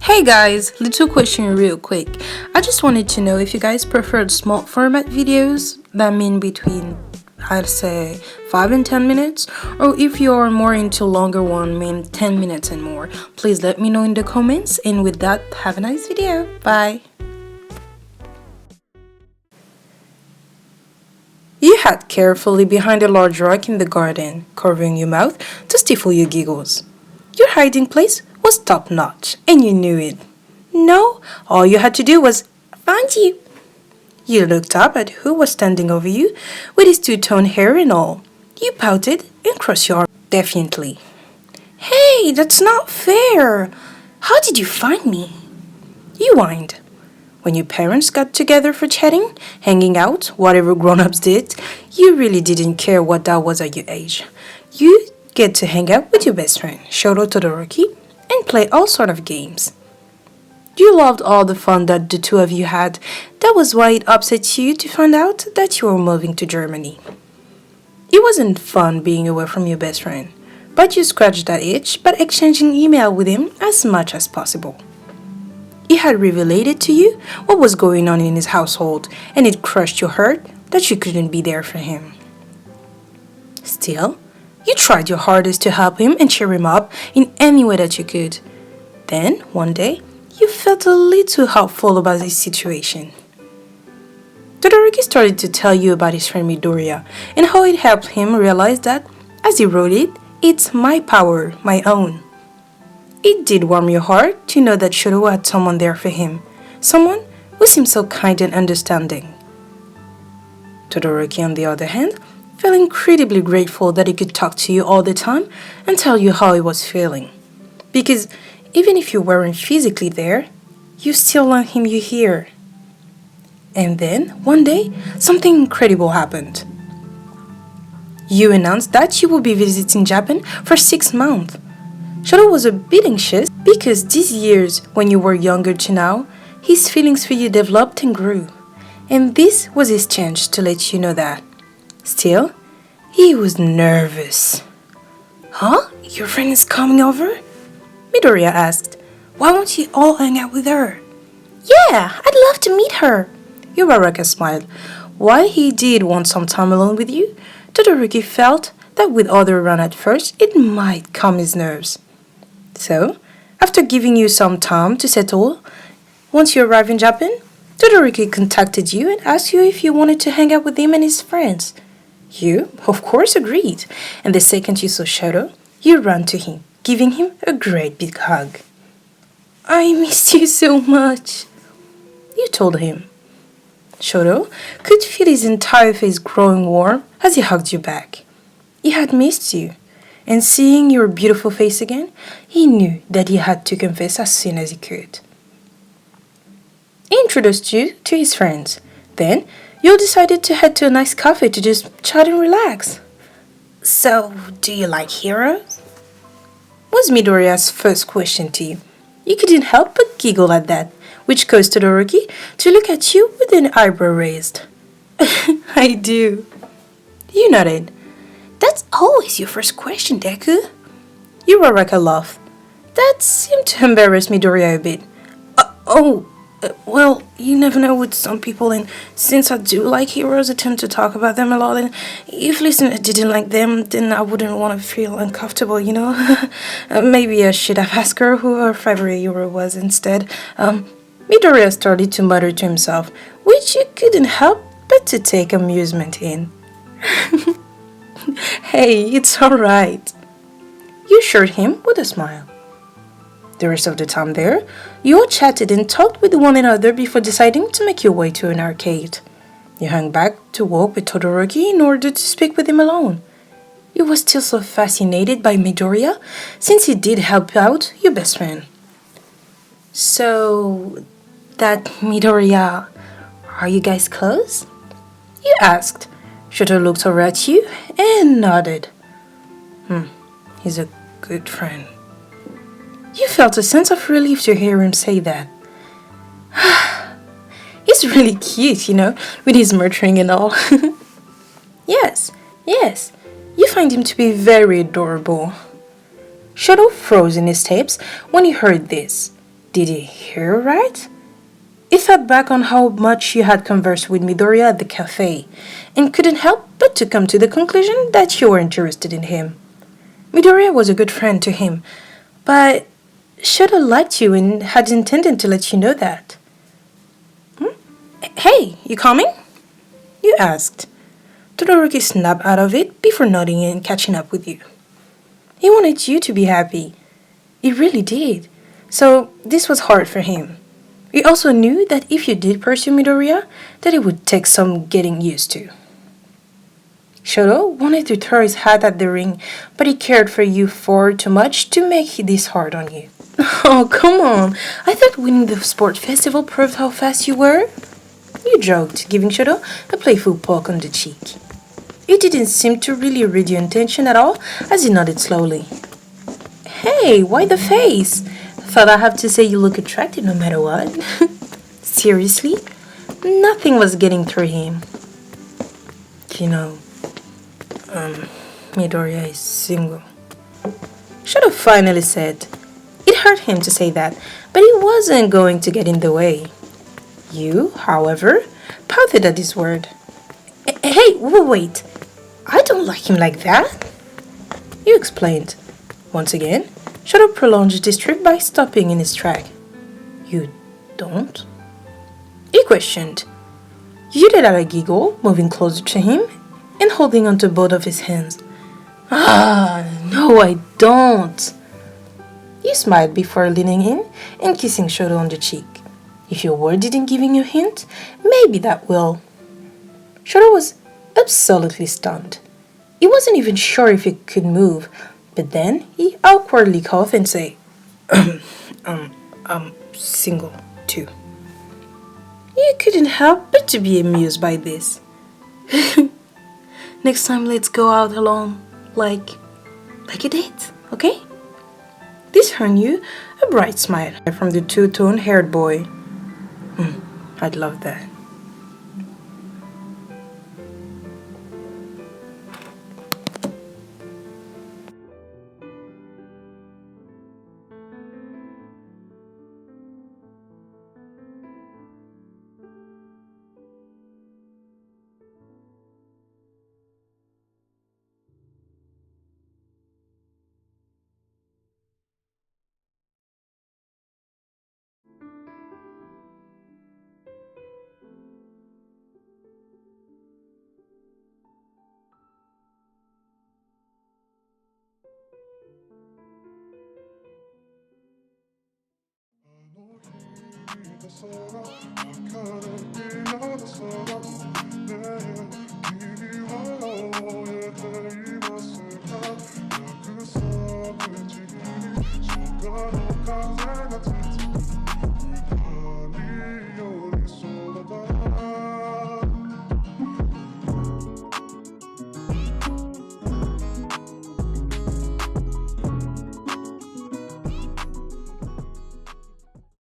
Hey guys, little question real quick. I just wanted to know if you guys preferred small format videos that mean between I'd say 5 and 10 minutes, or if you are more into longer one mean 10 minutes and more. Please let me know in the comments, and with that, have a nice video. Bye. You hid carefully behind a large rock in the garden, covering your mouth to stifle your giggles. Your hiding place was top notch, and you knew it. No, all you had to do was find you. You looked up at who was standing over you with his two-tone hair and all. You pouted and crossed your arms defiantly. Hey, that's not fair. How did you find me? You whined. When your parents got together for chatting, hanging out, whatever grown-ups did, you really didn't care what that was at your age. You get to hang out with your best friend, Shoto, and play all sort of games. You loved all the fun that the two of you had. That was why it upset you to find out that you were moving to Germany. It wasn't fun being away from your best friend, but you scratched that itch by exchanging email with him as much as possible. He had revealed to you what was going on in his household, and it crushed your heart that you couldn't be there for him. Still, you tried your hardest to help him and cheer him up in any way that you could. Then, one day, you felt a little hopeful about his situation. Todoroki started to tell you about his friend Midoriya and how it helped him realize that, as he wrote it, it's my power, my own. It did warm your heart to know that Shoto had someone there for him, someone who seemed so kind and understanding. Todoroki, on the other hand, felt incredibly grateful that he could talk to you all the time and tell you how he was feeling. Because even if you weren't physically there, you still let him you hear. And then, one day, something incredible happened. You announced that you would be visiting Japan for 6 months. Shoto was a bit anxious because these years, when you were younger to now, his feelings for you developed and grew. And this was his chance to let you know that. Still, he was nervous. Huh? Your friend is coming over? Midoriya asked. Why won't you all hang out with her? Yeah, I'd love to meet her. Uraraka smiled. While he did want some time alone with you, Todoroki felt that with other around at first, it might calm his nerves. So, after giving you some time to settle, once you arrived in Japan, Todoroki contacted you and asked you if you wanted to hang out with him and his friends. You, of course, agreed, and the second you saw Shoto, you ran to him, giving him a great big hug. I missed you so much, you told him. Shoto could feel his entire face growing warm as he hugged you back. He had missed you, and seeing your beautiful face again, he knew that he had to confess as soon as he could. He introduced you to his friends. Then, you decided to head to a nice cafe to just chat and relax. So, do you like heroes? Was Midoriya's first question to you. You couldn't help but giggle at that, which caused Todoroki to look at you with an eyebrow raised. I do. You nodded. That's always your first question, Deku. Uraraka laughed. That seemed to embarrass Midoriya a bit. Well, you never know with some people, and since I do like heroes, I tend to talk about them a lot, and if listeners didn't like them, then I wouldn't want to feel uncomfortable, you know? Maybe I should have asked her who her favorite hero was instead. Midoriya started to mutter to himself, which you couldn't help but to take amusement in. Hey, it's alright. You assured him with a smile. The rest of the time there, you all chatted and talked with one another before deciding to make your way to an arcade. You hung back to walk with Todoroki in order to speak with him alone. You were still so fascinated by Midoriya since he did help out your best friend. So, that Midoriya, are you guys close? You asked. Shoto looked over at you and nodded. He's a good friend. You felt a sense of relief to hear him say that. He's really cute, you know, with his nurturing and all. Yes, you find him to be very adorable. Shoto froze in his steps when he heard this. Did he hear right? He thought back on how much you had conversed with Midoriya at the cafe, and couldn't help but to come to the conclusion that you were interested in him. Midoriya was a good friend to him, but Shoto liked you and had intended to let you know that. Hey, you coming? You asked. Todoroki snapped out of it before nodding and catching up with you. He wanted you to be happy. He really did. So this was hard for him. He also knew that if you did pursue Midoriya, that it would take some getting used to. Shoto wanted to throw his hat at the ring, but he cared for you far too much to make this hard on you. Oh, come on. I thought winning the sport festival proved how fast you were. You joked, giving Shoto a playful poke on the cheek. He didn't seem to really read your intention at all as he nodded slowly. Hey, why the face? Thought I have to say you look attractive no matter what. Seriously? Nothing was getting through him. You know, Midoriya is single. Shoto finally said. It hurt him to say that, but he wasn't going to get in the way. You, however, pouted at this word. Hey, wait. I don't like him like that. You explained. Once again, Shoto prolonged this trip by stopping in his track. You don't? He questioned. You did at a giggle, moving closer to him and holding onto both of his hands. No, I don't. You smiled before leaning in and kissing Shoto on the cheek. If your word didn't give you a hint, maybe that will. Shoto was absolutely stunned. He wasn't even sure if he could move, but then he awkwardly coughed and said, I'm single too. You couldn't help but to be amused by this. Next time let's go out alone, like a date, okay? This earned you a bright smile from the two-tone haired boy. I'd love that.